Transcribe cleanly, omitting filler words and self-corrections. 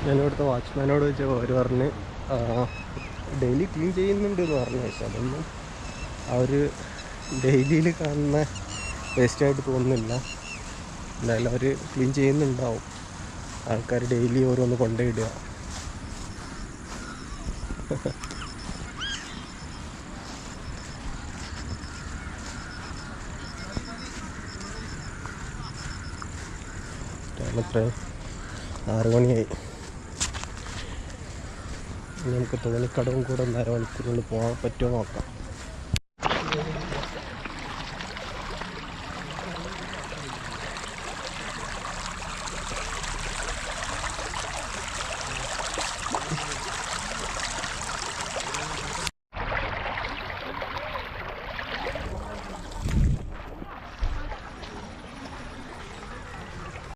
ഞാനിവിടുത്തെ വാച്ച്മാനോട് ചോദിച്ചപ്പോൾ അവർ പറഞ്ഞ് daily clean ചെയ്യുന്നുണ്ട് എന്ന് പറഞ്ഞു. പക്ഷെ അതൊന്നും അവർ ഡെയിലിയിൽ കാണുന്ന വേസ്റ്റായിട്ട് തോന്നുന്നില്ല. എന്തായാലും അവർ ക്ലീൻ ചെയ്യുന്നുണ്ടാവും. ആൾക്കാർ ഡെയിലി ഓരോന്ന് കൊണ്ടുപോയിടുക. എത്ര 6 മണിയായി. നമുക്ക് തോണിക്കടവും കൂടെ 1.5 മണിക്കൂറിനുള്ളിൽ പോകാൻ പറ്റുമോ നോക്കാം.